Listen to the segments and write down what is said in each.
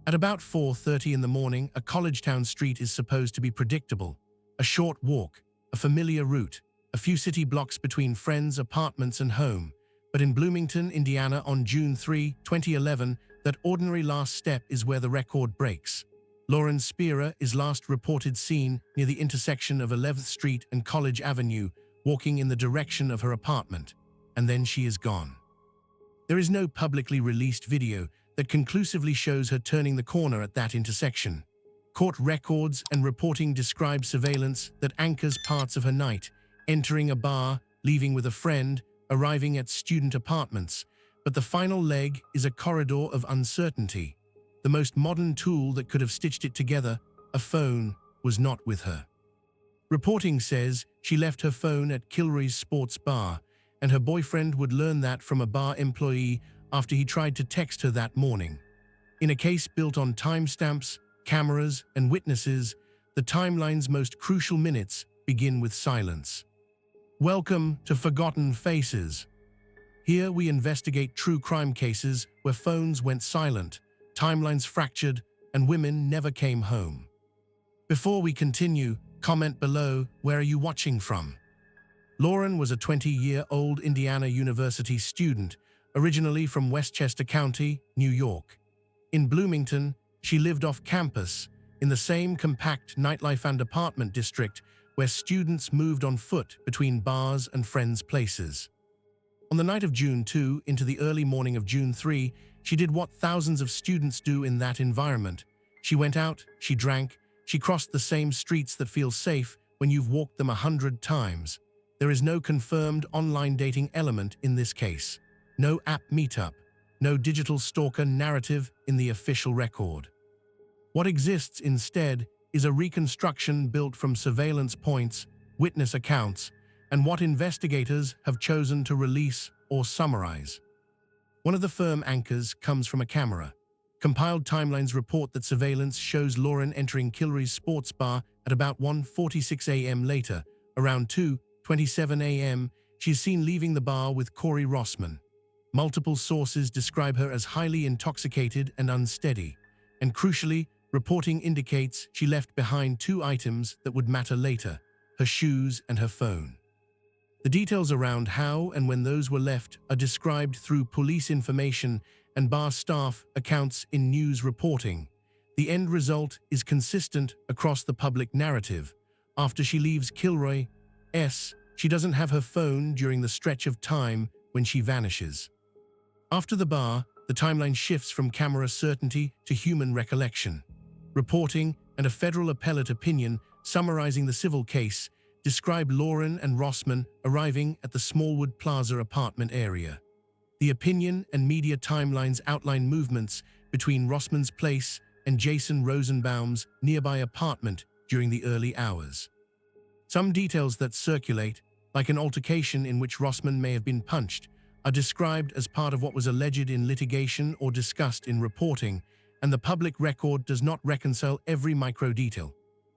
At about 4:30 in the morning, a college town street is supposed to be predictable. A short walk, a familiar route, a few city blocks between friends, apartments, and home. But in Bloomington, Indiana, on June 3, 2011, that ordinary last step is where the record breaks. Lauren Spira is last reported seen near the intersection of 11th Street and College Avenue, walking in the direction of her apartment, and then she is gone. There is no publicly released video that conclusively shows her turning the corner at that intersection. Court records and reporting describe surveillance that anchors parts of her night, entering a bar, leaving with a friend, arriving at student apartments, but the final leg is a corridor of uncertainty. The most modern tool that could have stitched it together, a phone, was not with her. Reporting says she left her phone at Kilroy's sports bar, and her boyfriend would learn that from a bar employee after he tried to text her that morning. In a case built on timestamps, cameras, and witnesses, the timeline's most crucial minutes begin with silence. Welcome to Forgotten Faces. Here we investigate true crime cases where phones went silent, timelines fractured, and women never came home. Before we continue, comment below, where are you watching from? Lauren was a 20-year-old Indiana University student, originally from Westchester County, New York. In Bloomington, she lived off campus, in the same compact nightlife and apartment district where students moved on foot between bars and friends' places. On the night of June 2 into the early morning of June 3, she did what thousands of students do in that environment. She went out, she drank, she crossed the same streets that feel safe when you've walked them 100 times. There is no confirmed online dating element in this case. No app meetup, no digital stalker narrative in the official record. What exists instead is a reconstruction built from surveillance points, witness accounts, and what investigators have chosen to release or summarize. One of the firm anchors comes from a camera. Compiled timelines report that surveillance shows Lauren entering Kilroy's sports bar at about 1:46 a.m. Later, around 2:27 a.m., she is seen leaving the bar with Corey Rossman. Multiple sources describe her as highly intoxicated and unsteady, and crucially, reporting indicates she left behind two items that would matter later, her shoes and her phone. The details around how and when those were left are described through police information and bar staff accounts in news reporting. The end result is consistent across the public narrative. After she leaves Kilroy, she doesn't have her phone during the stretch of time when she vanishes. After the bar, the timeline shifts from camera certainty to human recollection. Reporting and a federal appellate opinion summarizing the civil case describe Lauren and Rossman arriving at the Smallwood Plaza apartment area. The opinion and media timelines outline movements between Rossman's place and Jason Rosenbaum's nearby apartment during the early hours. Some details that circulate, like an altercation in which Rossman may have been punched, are described as part of what was alleged in litigation or discussed in reporting, and the public record does not reconcile every micro-detail.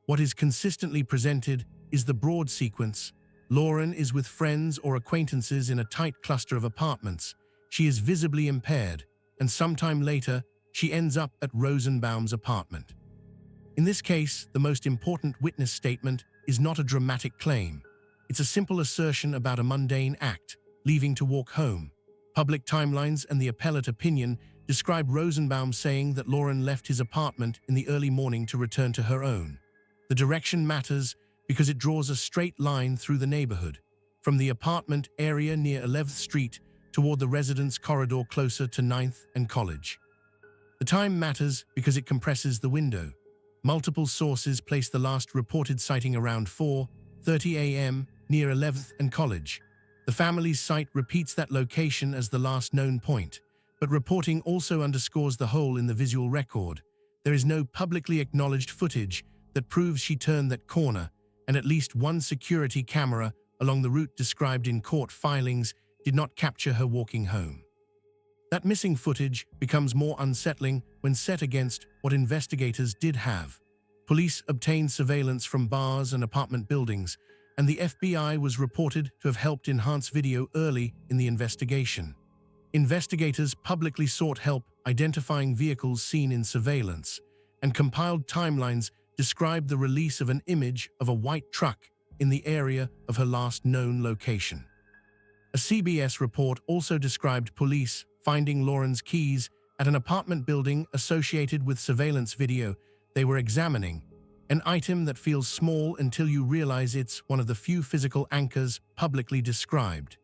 What is consistently presented is the broad sequence. Lauren is with friends or acquaintances in a tight cluster of apartments. She is visibly impaired, and sometime later, she ends up at Rosenbaum's apartment. In this case, the most important witness statement is not a dramatic claim. It's a simple assertion about a mundane act, leaving to walk home. Public timelines and the appellate opinion describe Rosenbaum saying that Lauren left his apartment in the early morning to return to her own. The direction matters because it draws a straight line through the neighborhood, from the apartment area near 11th Street toward the residence corridor closer to 9th and College. The time matters because it compresses the window. Multiple sources place the last reported sighting around 4:30 a.m. near 11th and College. The family's site repeats that location as the last known point, but reporting also underscores the hole in the visual record. There is no publicly acknowledged footage that proves she turned that corner, and at least one security camera along the route described in court filings did not capture her walking home. That missing footage becomes more unsettling when set against what investigators did have. Police obtained surveillance from bars and apartment buildings, and the FBI was reported to have helped enhance video early in the investigation. Investigators publicly sought help identifying vehicles seen in surveillance, and compiled timelines described the release of an image of a white truck in the area of her last known location. A CBS report also described police finding Lauren's keys at an apartment building associated with surveillance video they were examining, an item that feels small until you realize it's one of the few physical anchors publicly described.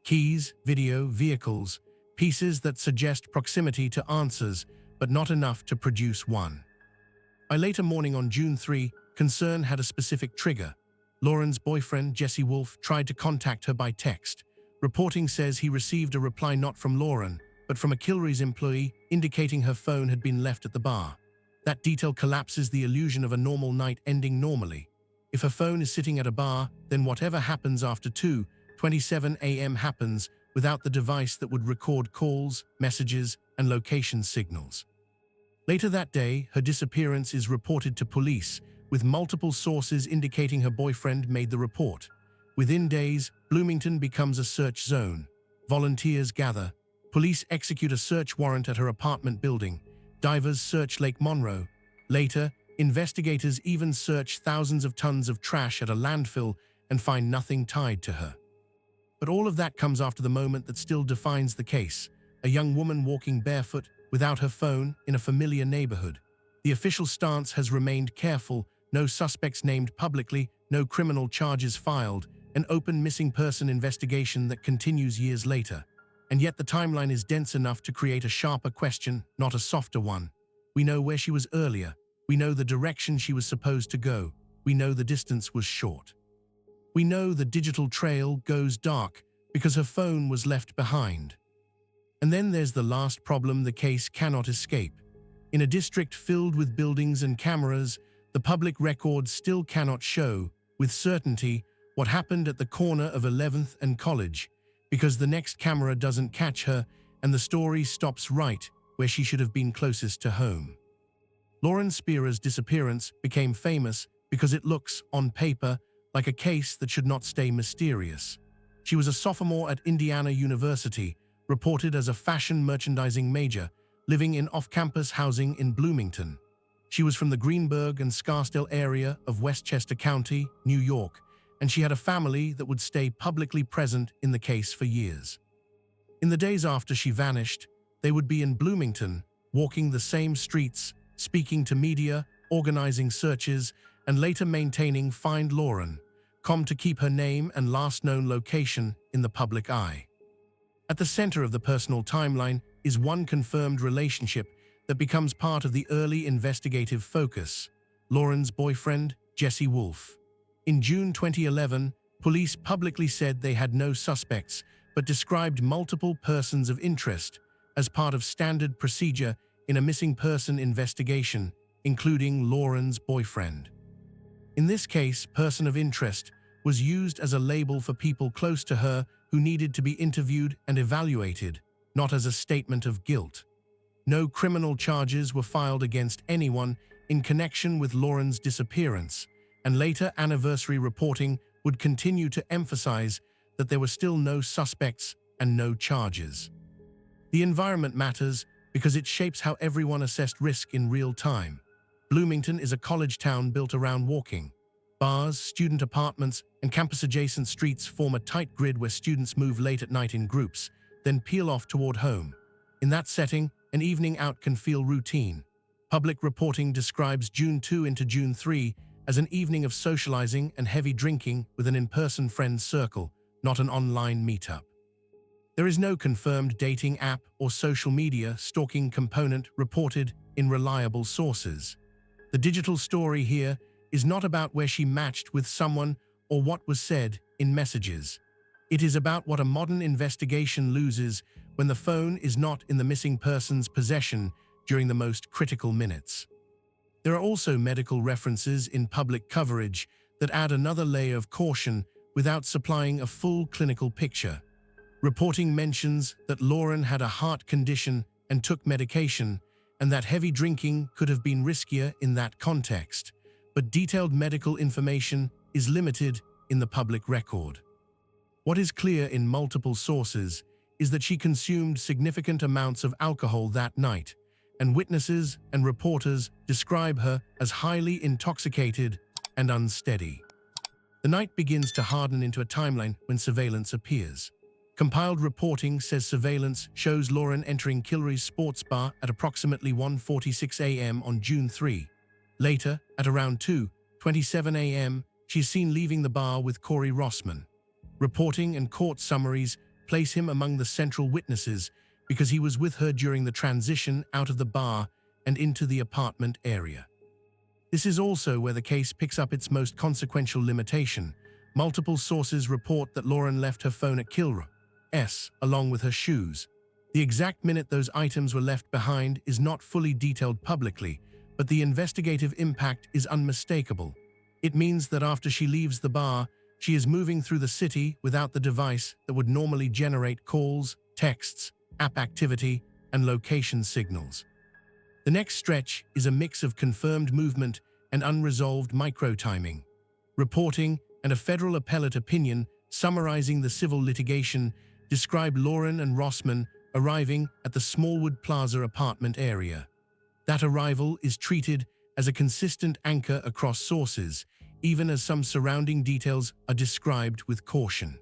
Keys, video, vehicles, pieces that suggest proximity to answers, but not enough to produce one. By later morning on June 3, concern had a specific trigger. Lauren's boyfriend, Jesse Wolfe, tried to contact her by text. Reporting says he received a reply not from Lauren, but from a Kilroy's employee, indicating her phone had been left at the bar. That detail collapses the illusion of a normal night ending normally. If her phone is sitting at a bar, then whatever happens after 2:27 a.m. happens without the device that would record calls, messages, and location signals. Later that day, her disappearance is reported to police, with multiple sources indicating her boyfriend made the report. Within days, Bloomington becomes a search zone. Volunteers gather. Police execute a search warrant at her apartment building. Divers search Lake Monroe. Later, investigators even search thousands of tons of trash at a landfill and find nothing tied to her. But all of that comes after the moment that still defines the case: a young woman walking barefoot, without her phone, in a familiar neighborhood. The official stance has remained careful: no suspects named publicly, no criminal charges filed, an open missing person investigation that continues years later. And yet the timeline is dense enough to create a sharper question, not a softer one. We know where she was earlier. We know the direction she was supposed to go. We know the distance was short. We know the digital trail goes dark because her phone was left behind. And then there's the last problem the case cannot escape. In a district filled with buildings and cameras, the public record still cannot show, with certainty, what happened at the corner of 11th and College, because the next camera doesn't catch her and the story stops right where she should have been closest to home. Lauren Spira's disappearance became famous because it looks, on paper, like a case that should not stay mysterious. She was a sophomore at Indiana University, reported as a fashion merchandising major, living in off-campus housing in Bloomington. She was from the Greenburgh and Scarsdale area of Westchester County, New York, and she had a family that would stay publicly present in the case for years. In the days after she vanished, they would be in Bloomington, walking the same streets, speaking to media, organizing searches, and later maintaining Find Lauren.com to keep her name and last known location in the public eye. At the center of the personal timeline is one confirmed relationship that becomes part of the early investigative focus: Lauren's boyfriend, Jesse Wolfe. In June 2011, police publicly said they had no suspects, but described multiple persons of interest as part of standard procedure in a missing person investigation, including Lauren's boyfriend. In this case, person of interest was used as a label for people close to her who needed to be interviewed and evaluated, not as a statement of guilt. No criminal charges were filed against anyone in connection with Lauren's disappearance, and later anniversary reporting would continue to emphasize that there were still no suspects and no charges. The environment matters because it shapes how everyone assessed risk in real time. Bloomington is a college town built around walking. Bars, student apartments, and campus-adjacent streets form a tight grid where students move late at night in groups, then peel off toward home. In that setting, an evening out can feel routine. Public reporting describes June 2 into June 3 as an evening of socializing and heavy drinking with an in-person friends circle, not an online meetup. There is no confirmed dating app or social media stalking component reported in reliable sources. The digital story here is not about where she matched with someone or what was said in messages. It is about what a modern investigation loses when the phone is not in the missing person's possession during the most critical minutes. There are also medical references in public coverage that add another layer of caution without supplying a full clinical picture. Reporting mentions that Lauren had a heart condition and took medication, and that heavy drinking could have been riskier in that context, but detailed medical information is limited in the public record. What is clear in multiple sources is that she consumed significant amounts of alcohol that night, and witnesses and reporters describe her as highly intoxicated and unsteady. The night begins to harden into a timeline when surveillance appears. Compiled reporting says surveillance shows Lauren entering Kilroy's sports bar at approximately 1:46 a.m. on June 3. Later, at around 2:27 a.m., she is seen leaving the bar with Corey Rossman. Reporting and court summaries place him among the central witnesses because he was with her during the transition out of the bar and into the apartment area. This is also where the case picks up its most consequential limitation. Multiple sources report that Lauren left her phone at Kilroy, along with her shoes. The exact minute those items were left behind is not fully detailed publicly, but the investigative impact is unmistakable. It means that after she leaves the bar, she is moving through the city without the device that would normally generate calls, texts, app activity, and location signals. The next stretch is a mix of confirmed movement and unresolved micro-timing. Reporting and a federal appellate opinion summarizing the civil litigation describe Lauren and Rossman arriving at the Smallwood Plaza apartment area. That arrival is treated as a consistent anchor across sources, even as some surrounding details are described with caution.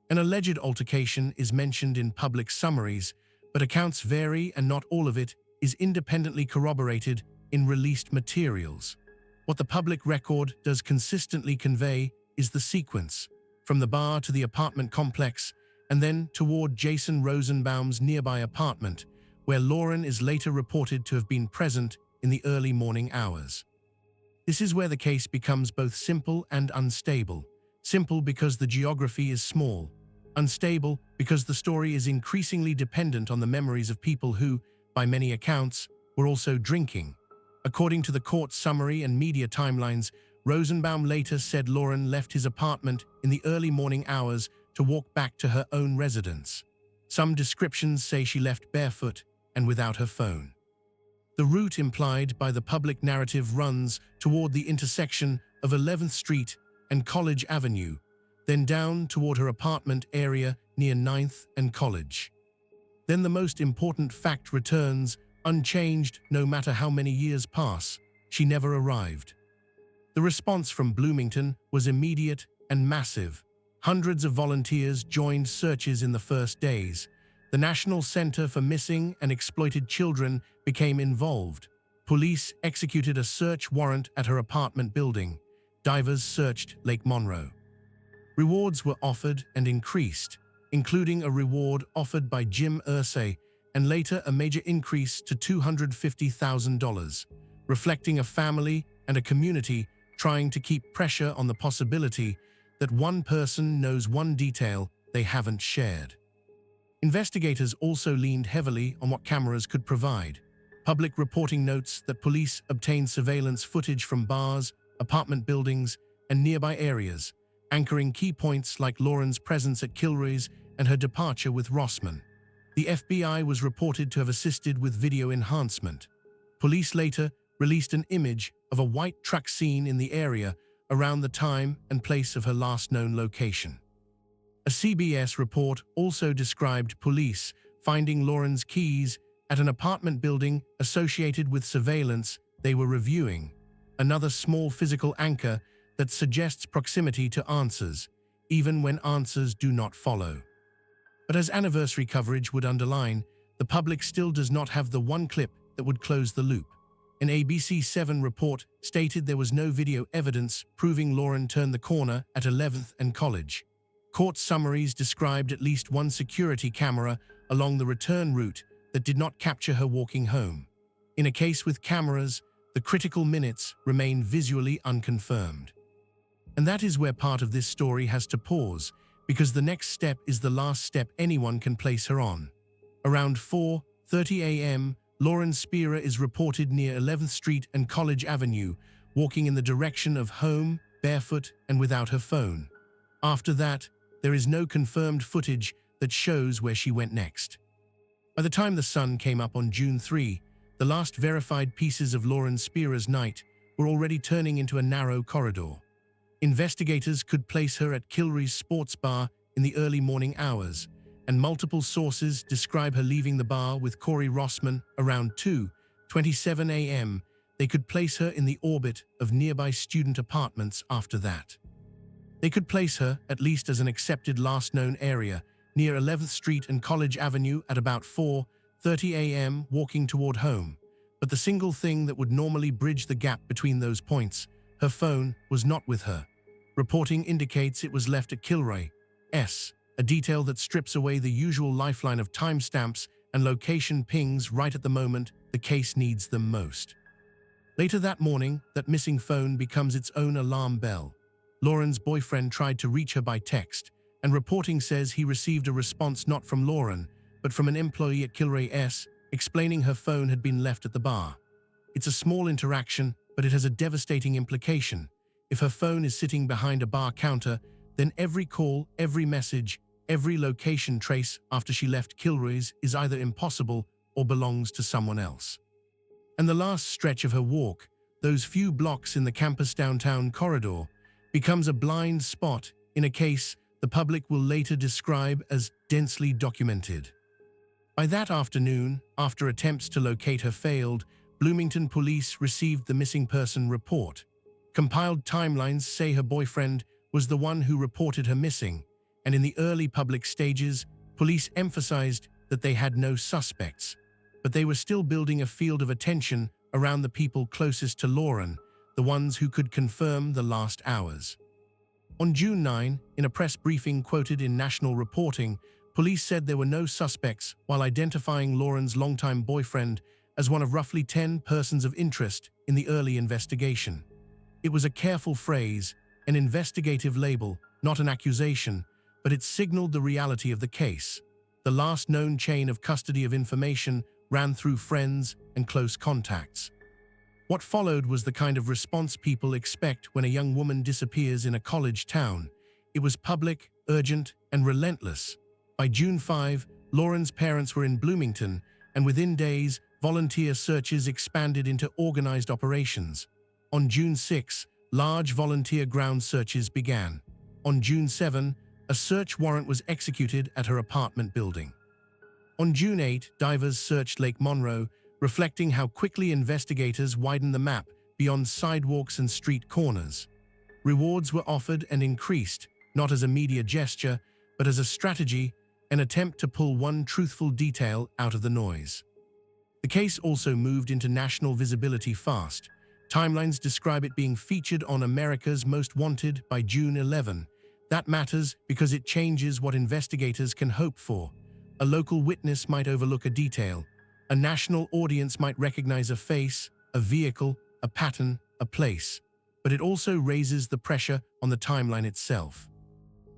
An alleged altercation is mentioned in public summaries, but accounts vary and not all of it is independently corroborated in released materials. What the public record does consistently convey is the sequence, from the bar to the apartment complex, and then toward Jason Rosenbaum's nearby apartment, where Lauren is later reported to have been present in the early morning hours. This is where the case becomes both simple and unstable. Simple because the geography is small, unstable because the story is increasingly dependent on the memories of people who, by many accounts, were also drinking. According to the court summary and media timelines, Rosenbaum later said Lauren left his apartment in the early morning hours to walk back to her own residence. Some descriptions say she left barefoot and without her phone. The route implied by the public narrative runs toward the intersection of 11th Street and College Avenue, then down toward her apartment area near 9th and College. Then the most important fact returns, unchanged no matter how many years pass: she never arrived. The response from Bloomington was immediate and massive. Hundreds of volunteers joined searches in the first days. The National Center for Missing and Exploited Children became involved. Police executed a search warrant at her apartment building. Divers searched Lake Monroe. Rewards were offered and increased, including a reward offered by Jim Irsay and later a major increase to $250,000, reflecting a family and a community trying to keep pressure on the possibility that one person knows one detail they haven't shared. Investigators also leaned heavily on what cameras could provide. Public reporting notes that police obtained surveillance footage from bars, apartment buildings, and nearby areas, anchoring key points like Lauren's presence at Kilroy's and her departure with Rossman. The FBI was reported to have assisted with video enhancement. Police later released an image of a white truck seen in the area around the time and place of her last known location. A CBS report also described police finding Lauren's keys at an apartment building associated with surveillance they were reviewing, another small physical anchor that suggests proximity to answers, even when answers do not follow. But as anniversary coverage would underline, the public still does not have the one clip that would close the loop. An ABC7 report stated there was no video evidence proving Lauren turned the corner at 11th and College. Court summaries described at least one security camera along the return route that did not capture her walking home. In a case with cameras, the critical minutes remain visually unconfirmed. And that is where part of this story has to pause, because the next step is the last step anyone can place her on. Around 4:30 a.m., Lauren Spira is reported near 11th Street and College Avenue, walking in the direction of home, barefoot, and without her phone. After that, there is no confirmed footage that shows where she went next. By the time the sun came up on June 3, the last verified pieces of Lauren Spira's night were already turning into a narrow corridor. Investigators could place her at Kilroy's sports bar in the early morning hours, and multiple sources describe her leaving the bar with Corey Rossman around 2:27 a.m. They could place her in the orbit of nearby student apartments after that. They could place her, at least as an accepted last known area, near 11th Street and College Avenue at about 4:30 a.m. walking toward home. But the single thing that would normally bridge the gap between those points, her phone, was not with her. Reporting indicates it was left at Kilroy, a detail that strips away the usual lifeline of timestamps and location pings right at the moment the case needs them most. Later that morning, that missing phone becomes its own alarm bell. Lauren's boyfriend tried to reach her by text, and reporting says he received a response not from Lauren, but from an employee at Kilroy explaining her phone had been left at the bar. It's a small interaction, but it has a devastating implication. If her phone is sitting behind a bar counter, then every call, every message, every location trace after she left Kilroy's is either impossible or belongs to someone else. And the last stretch of her walk, those few blocks in the campus downtown corridor, becomes a blind spot in a case the public will later describe as densely documented. By that afternoon, after attempts to locate her failed, Bloomington police received the missing person report. Compiled timelines say her boyfriend was the one who reported her missing, and in the early public stages, police emphasized that they had no suspects. But they were still building a field of attention around the people closest to Lauren, the ones who could confirm the last hours. On June 9, in a press briefing quoted in national reporting, police said there were no suspects while identifying Lauren's longtime boyfriend as one of roughly 10 persons of interest in the early investigation. It was a careful phrase, an investigative label, not an accusation, but it signaled the reality of the case. The last known chain of custody of information ran through friends and close contacts. What followed was the kind of response people expect when a young woman disappears in a college town. It was public, urgent, and relentless. By June 5, Lauren's parents were in Bloomington, and within days, volunteer searches expanded into organized operations. On June 6, large volunteer ground searches began. On June 7, a search warrant was executed at her apartment building. On June 8, divers searched Lake Monroe, reflecting how quickly investigators widened the map beyond sidewalks and street corners. Rewards were offered and increased, not as a media gesture, but as a strategy, an attempt to pull one truthful detail out of the noise. The case also moved into national visibility fast. Timelines describe it being featured on America's Most Wanted by June 11. That matters because it changes what investigators can hope for. A local witness might overlook a detail. A national audience might recognize a face, a vehicle, a pattern, a place. But it also raises the pressure on the timeline itself.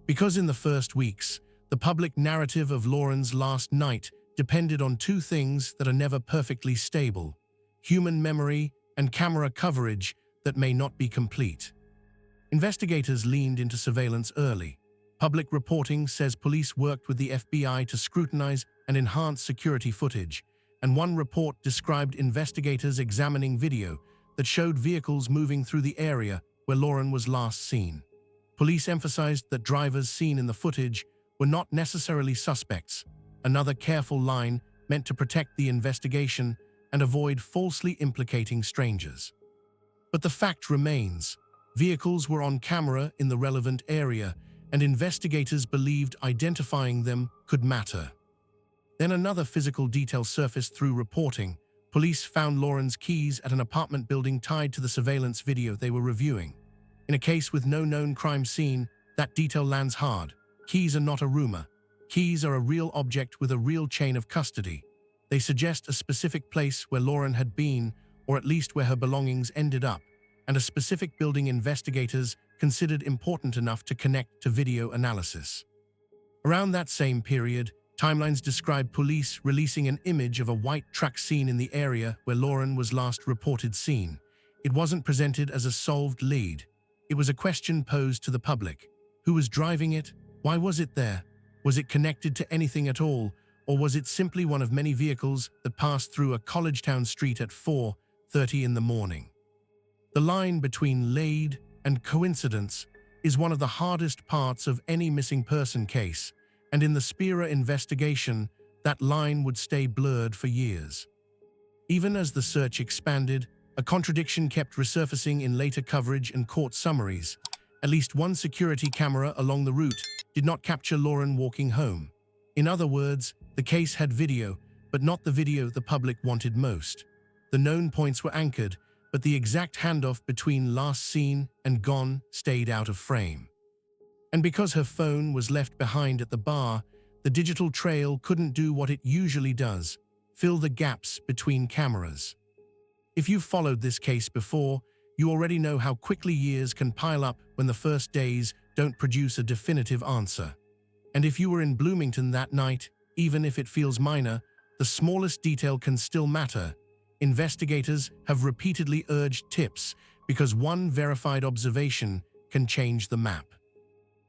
Because in the first weeks, the public narrative of Lauren's last night depended on two things that are never perfectly stable: human memory and camera coverage that may not be complete. Investigators leaned into surveillance early. Public reporting says police worked with the FBI to scrutinize and enhance security footage, and one report described investigators examining video that showed vehicles moving through the area where Lauren was last seen. Police emphasized that drivers seen in the footage were not necessarily suspects, another careful line meant to protect the investigation and avoid falsely implicating strangers. But the fact remains, vehicles were on camera in the relevant area, and investigators believed identifying them could matter. Then another physical detail surfaced through reporting. Police found Lauren's keys at an apartment building tied to the surveillance video they were reviewing. In a case with no known crime scene, that detail lands hard. Keys are not a rumor. Keys are a real object with a real chain of custody. They suggest a specific place where Lauren had been, or at least where her belongings ended up, and a specific building investigators considered important enough to connect to video analysis. Around that same period, timelines describe police releasing an image of a white truck seen in the area where Lauren was last reported seen. It wasn't presented as a solved lead. It was a question posed to the public. Who was driving it? Why was it there? Was it connected to anything at all? Or was it simply one of many vehicles that passed through a college town street at 4:30 in the morning? The line between lead and coincidence is one of the hardest parts of any missing person case, and in the Spira investigation, that line would stay blurred for years. Even as the search expanded, a contradiction kept resurfacing in later coverage and court summaries. At least one security camera along the route did not capture Lauren walking home. In other words, the case had video, but not the video the public wanted most. The known points were anchored, but the exact handoff between last seen and gone stayed out of frame. And because her phone was left behind at the bar, the digital trail couldn't do what it usually does: fill the gaps between cameras. If you've followed this case before, you already know how quickly years can pile up when the first days don't produce a definitive answer. And if you were in Bloomington that night, even if it feels minor, the smallest detail can still matter. Investigators have repeatedly urged tips because one verified observation can change the map.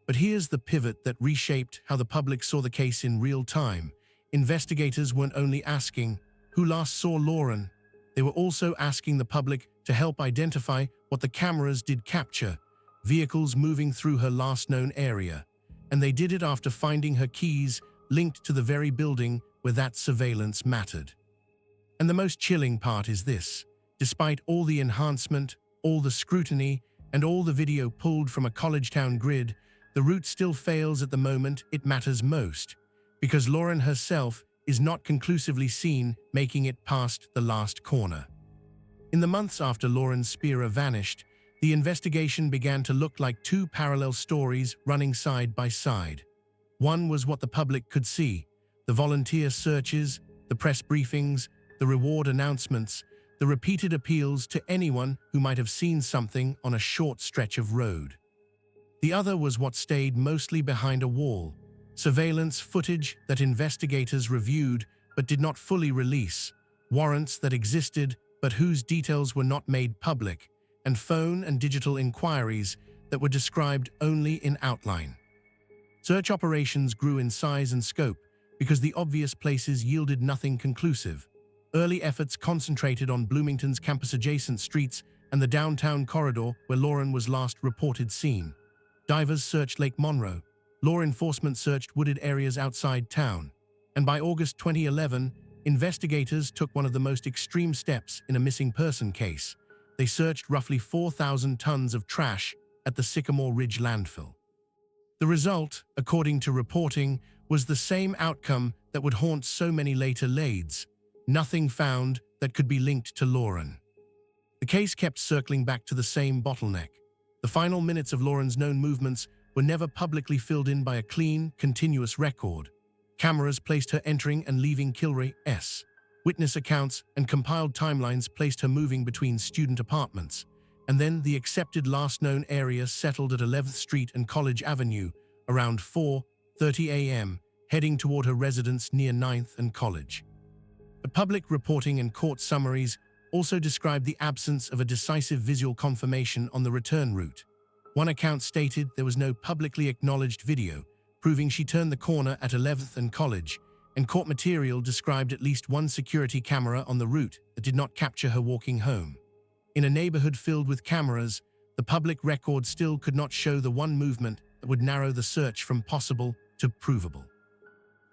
But here's the pivot that reshaped how the public saw the case in real time. Investigators weren't only asking, "Who last saw Lauren?" They were also asking the public to help identify what the cameras did capture: vehicles moving through her last known area. And they did it after finding her keys linked to the very building where that surveillance mattered. And the most chilling part is this: despite all the enhancement, all the scrutiny, and all the video pulled from a college town grid, the route still fails at the moment it matters most, because Lauren herself is not conclusively seen making it past the last corner. In the months after Lauren's Spira vanished, the investigation began to look like two parallel stories running side by side. One was what the public could see: the volunteer searches, the press briefings, the reward announcements, the repeated appeals to anyone who might have seen something on a short stretch of road. The other was what stayed mostly behind a wall: surveillance footage that investigators reviewed but did not fully release, warrants that existed but whose details were not made public, and phone and digital inquiries that were described only in outline. Search operations grew in size and scope because the obvious places yielded nothing conclusive. Early efforts concentrated on Bloomington's campus-adjacent streets and the downtown corridor where Lauren was last reported seen. Divers searched Lake Monroe. Law enforcement searched wooded areas outside town. And by August 2011, investigators took one of the most extreme steps in a missing person case. They searched roughly 4,000 tons of trash at the Sycamore Ridge landfill. The result, according to reporting, was the same outcome that would haunt so many later lades: nothing found that could be linked to Lauren. The case kept circling back to the same bottleneck. The final minutes of Lauren's known movements were never publicly filled in by a clean, continuous record. Cameras placed her entering and leaving Kilroy. Witness accounts and compiled timelines placed her moving between student apartments. And then the accepted last known area settled at 11th Street and College Avenue around 4:30 a.m., heading toward her residence near 9th and College. The public reporting and court summaries also described the absence of a decisive visual confirmation on the return route. One account stated there was no publicly acknowledged video, proving she turned the corner at 11th and College, and court material described at least one security camera on the route that did not capture her walking home. In a neighborhood filled with cameras, the public record still could not show the one movement that would narrow the search from possible to provable.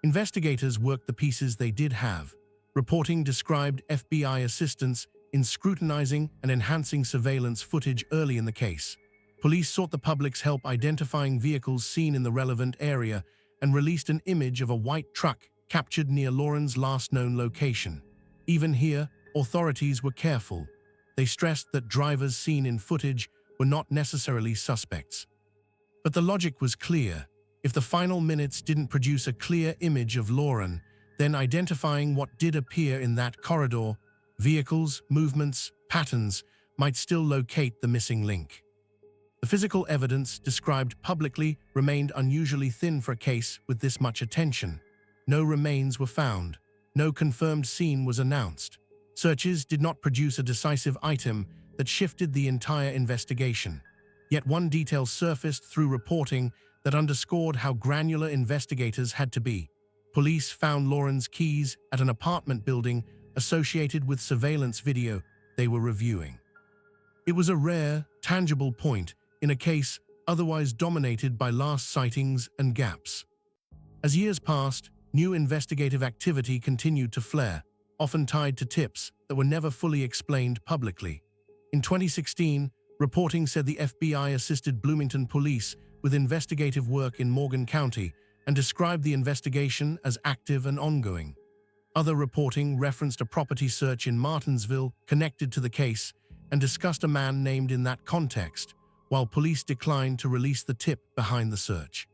Investigators worked the pieces they did have. Reporting described FBI assistance in scrutinizing and enhancing surveillance footage early in the case. Police sought the public's help identifying vehicles seen in the relevant area and released an image of a white truck captured near Lauren's last known location. Even here, authorities were careful. They stressed that drivers seen in footage were not necessarily suspects. But the logic was clear. If the final minutes didn't produce a clear image of Lauren, then identifying what did appear in that corridor, vehicles, movements, patterns, might still locate the missing link. The physical evidence described publicly remained unusually thin for a case with this much attention. No remains were found. No confirmed scene was announced. Searches did not produce a decisive item that shifted the entire investigation. Yet one detail surfaced through reporting that underscored how granular investigators had to be. Police found Lauren's keys at an apartment building associated with surveillance video they were reviewing. It was a rare, tangible point in a case otherwise dominated by last sightings and gaps. As years passed, new investigative activity continued to flare, often tied to tips that were never fully explained publicly. In 2016, reporting said the FBI assisted Bloomington police with investigative work in Morgan County and described the investigation as active and ongoing. Other reporting referenced a property search in Martinsville connected to the case and discussed a man named in that context, while police declined to release the tip behind the search.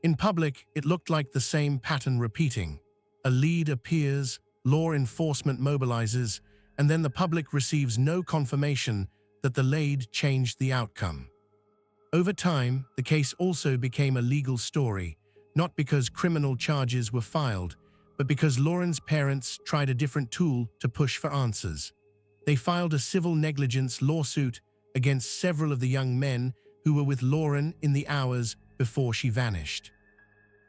In public, it looked like the same pattern repeating. A lead appears, law enforcement mobilizes, and then the public receives no confirmation that the lead changed the outcome. Over time, the case also became a legal story, not because criminal charges were filed, but because Lauren's parents tried a different tool to push for answers. They filed a civil negligence lawsuit against several of the young men who were with Lauren in the hours before she vanished.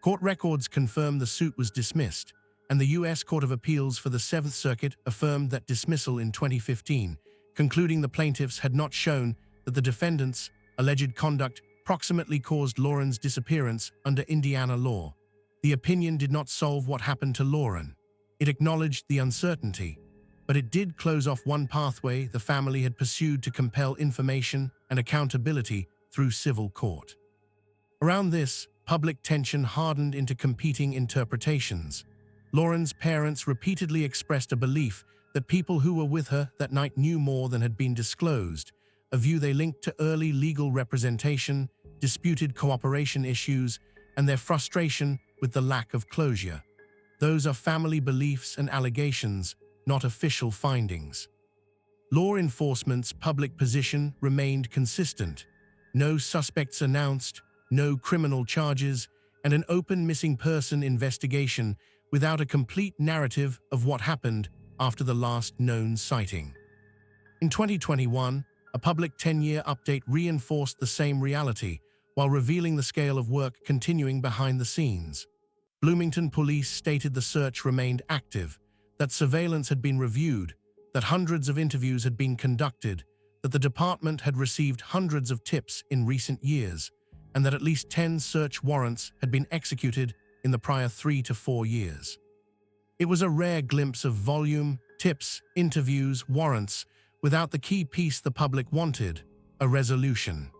Court records confirm the suit was dismissed, and the U.S. Court of Appeals for the Seventh Circuit affirmed that dismissal in 2015, concluding the plaintiffs had not shown that the defendants' alleged conduct proximately caused Lauren's disappearance under Indiana law. The opinion did not solve what happened to Lauren. It acknowledged the uncertainty, but it did close off one pathway the family had pursued to compel information and accountability through civil court. Around this, public tension hardened into competing interpretations. Lauren's parents repeatedly expressed a belief that people who were with her that night knew more than had been disclosed, a view they linked to early legal representation, disputed cooperation issues, and their frustration with the lack of closure. Those are family beliefs and allegations, not official findings. Law enforcement's public position remained consistent. No suspects announced, no criminal charges, and an open missing person investigation without a complete narrative of what happened after the last known sighting. In 2021, a public 10-year update reinforced the same reality while revealing the scale of work continuing behind the scenes. Bloomington police stated the search remained active, that surveillance had been reviewed, that hundreds of interviews had been conducted, that the department had received hundreds of tips in recent years, and that at least 10 search warrants had been executed in the prior 3 to 4 years. It was a rare glimpse of volume, tips, interviews, warrants, without the key piece the public wanted, a resolution.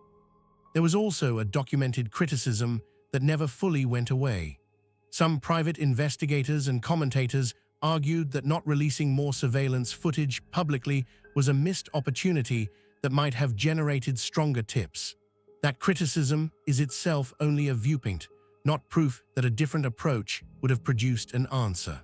There was also a documented criticism that never fully went away. Some private investigators and commentators argued that not releasing more surveillance footage publicly was a missed opportunity that might have generated stronger tips. That criticism is itself only a viewpoint, not proof that a different approach would have produced an answer.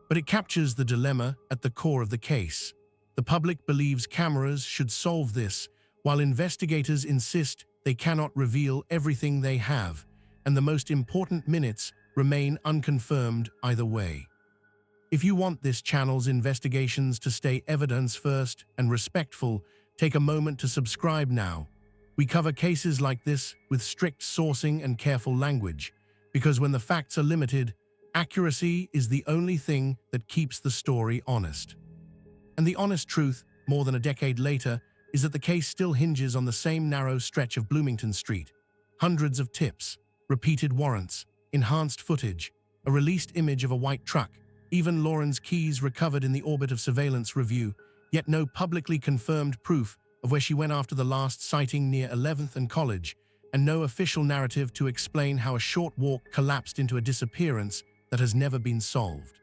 But it captures the dilemma at the core of the case. The public believes cameras should solve this, while investigators insist they cannot reveal everything they have, and the most important minutes remain unconfirmed either way. If you want this channel's investigations to stay evidence-first and respectful, take a moment to subscribe now. We cover cases like this with strict sourcing and careful language, because when the facts are limited, accuracy is the only thing that keeps the story honest. And the honest truth, more than a decade later, is that the case still hinges on the same narrow stretch of Bloomington Street. Hundreds of tips, repeated warrants, enhanced footage, a released image of a white truck, even Lauren's keys recovered in the orbit of surveillance review, yet no publicly confirmed proof of where she went after the last sighting near 11th and College, and no official narrative to explain how a short walk collapsed into a disappearance that has never been solved.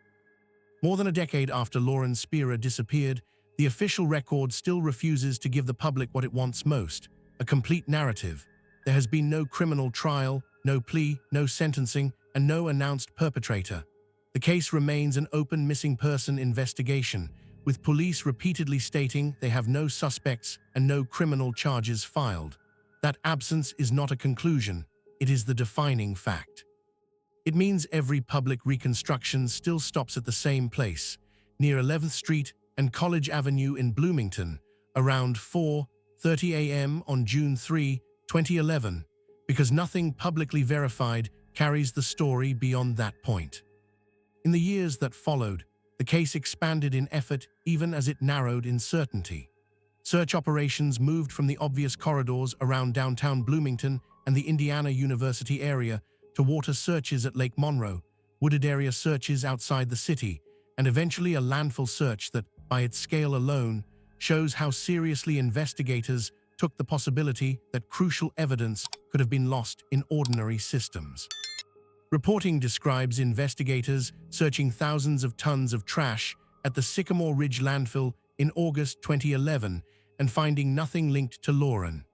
More than a decade after Lauren Spira disappeared, the official record still refuses to give the public what it wants most, a complete narrative. There has been no criminal trial, no plea, no sentencing, and no announced perpetrator. The case remains an open missing person investigation, with police repeatedly stating they have no suspects and no criminal charges filed. That absence is not a conclusion, it is the defining fact. It means every public reconstruction still stops at the same place, near 11th Street and College Avenue in Bloomington, around 4:30 a.m. on June 3, 2011, because nothing publicly verified carries the story beyond that point. In the years that followed, the case expanded in effort even as it narrowed in certainty. Search operations moved from the obvious corridors around downtown Bloomington and the Indiana University area to water searches at Lake Monroe, wooded area searches outside the city, and eventually a landfill search that, by its scale alone, shows how seriously investigators took the possibility that crucial evidence could have been lost in ordinary systems. Reporting describes investigators searching thousands of tons of trash at the Sycamore Ridge landfill in August 2011 and finding nothing linked to Lauren.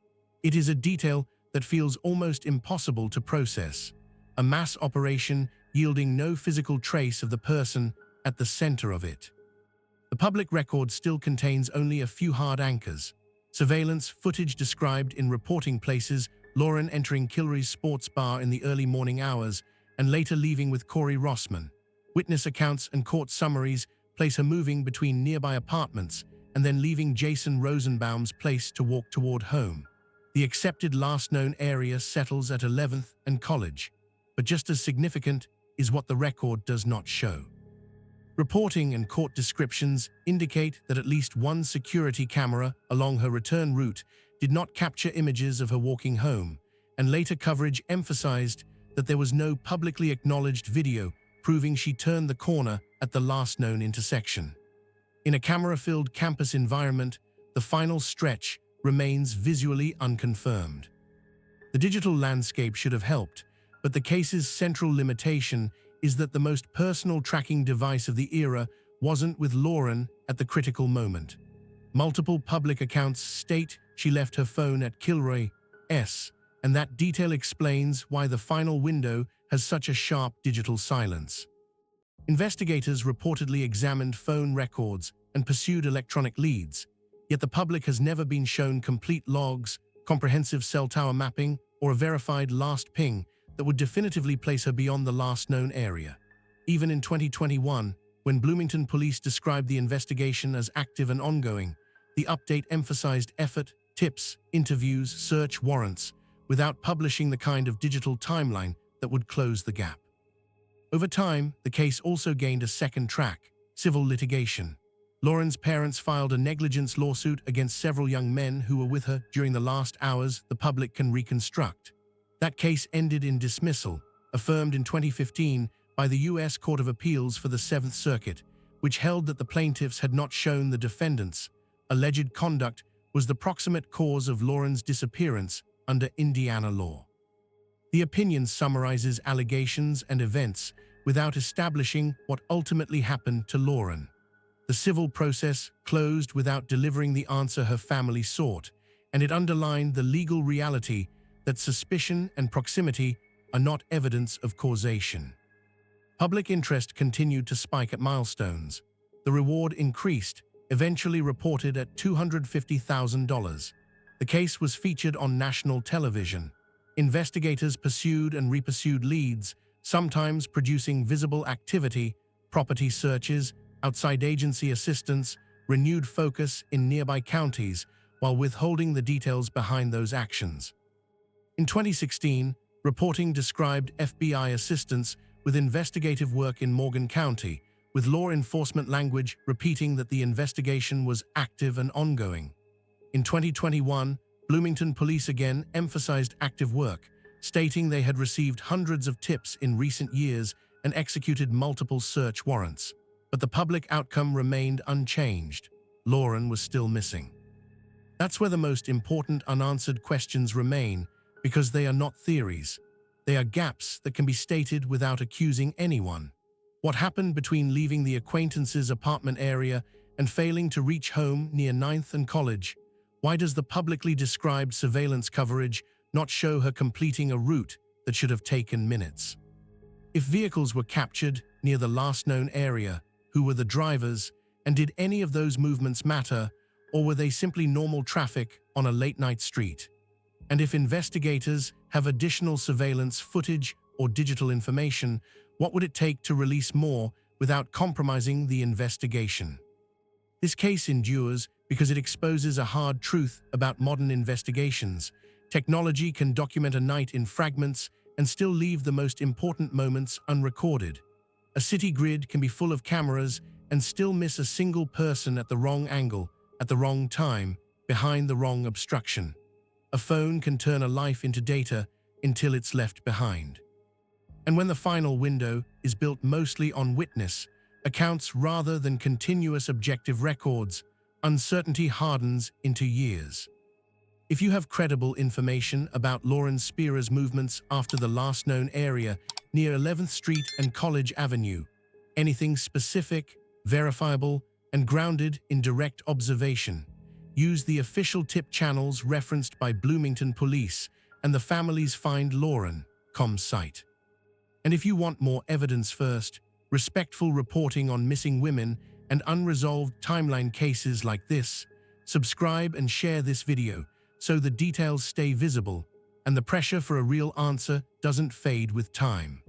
It is a detail that feels almost impossible to process, a mass operation yielding no physical trace of the person at the center of it. The public record still contains only a few hard anchors. Surveillance footage described in reporting places Lauren entering Kilroy's sports bar in the early morning hours and later leaving with Corey Rossman. Witness accounts and court summaries place her moving between nearby apartments and then leaving Jason Rosenbaum's place to walk toward home. The accepted last known area settles at 11th and College, but just as significant is what the record does not show. Reporting and court descriptions indicate that at least one security camera along her return route did not capture images of her walking home, and later coverage emphasized that there was no publicly acknowledged video proving she turned the corner at the last known intersection. In a camera-filled campus environment, the final stretch remains visually unconfirmed. The digital landscape should have helped, but the case's central limitation is that the most personal tracking device of the era wasn't with Lauren at the critical moment. Multiple public accounts state she left her phone at Kilroy's, and that detail explains why the final window has such a sharp digital silence. Investigators reportedly examined phone records and pursued electronic leads, yet the public has never been shown complete logs, comprehensive cell tower mapping, or a verified last ping that would definitively place her beyond the last known area. Even in 2021, when Bloomington police described the investigation as active and ongoing, the update emphasized effort, tips, interviews, search warrants, without publishing the kind of digital timeline that would close the gap. Over time, the case also gained a second track: civil litigation. Lauren's parents filed a negligence lawsuit against several young men who were with her during the last hours the public can reconstruct. That case ended in dismissal, affirmed in 2015 by the U.S. Court of Appeals for the Seventh Circuit, which held that the plaintiffs had not shown the defendants' alleged conduct was the proximate cause of Lauren's disappearance under Indiana law. The opinion summarizes allegations and events without establishing what ultimately happened to Lauren. The civil process closed without delivering the answer her family sought, and it underlined the legal reality that suspicion and proximity are not evidence of causation. Public interest continued to spike at milestones. The reward increased, eventually reported at $250,000. The case was featured on national television. Investigators pursued and repursued leads, sometimes producing visible activity, property searches, outside agency assistance, renewed focus in nearby counties, while withholding the details behind those actions. In 2016, reporting described FBI assistance with investigative work in Morgan County, with law enforcement language repeating that the investigation was active and ongoing. In 2021, Bloomington police again emphasized active work, stating they had received hundreds of tips in recent years and executed multiple search warrants. But the public outcome remained unchanged. Lauren was still missing. That's where the most important unanswered questions remain, because they are not theories. They are gaps that can be stated without accusing anyone. What happened between leaving the acquaintance's apartment area and failing to reach home near 9th and College? Why does the publicly described surveillance coverage not show her completing a route that should have taken minutes? If vehicles were captured near the last known area, who were the drivers, and did any of those movements matter, or were they simply normal traffic on a late-night street? And if investigators have additional surveillance footage or digital information, what would it take to release more without compromising the investigation? This case endures because it exposes a hard truth about modern investigations. Technology can document a night in fragments and still leave the most important moments unrecorded. A city grid can be full of cameras and still miss a single person at the wrong angle, at the wrong time, behind the wrong obstruction. A phone can turn a life into data until it's left behind. And when the final window is built mostly on witness accounts rather than continuous objective records, uncertainty hardens into years. If you have credible information about Lauren Spira's movements after the last known area near 11th Street and College Avenue, anything specific, verifiable, and grounded in direct observation, use the official tip channels referenced by Bloomington Police and the family's Find Lauren.com site. And if you want more evidence first, respectful reporting on missing women and unresolved timeline cases like this, subscribe and share this video so the details stay visible and the pressure for a real answer doesn't fade with time.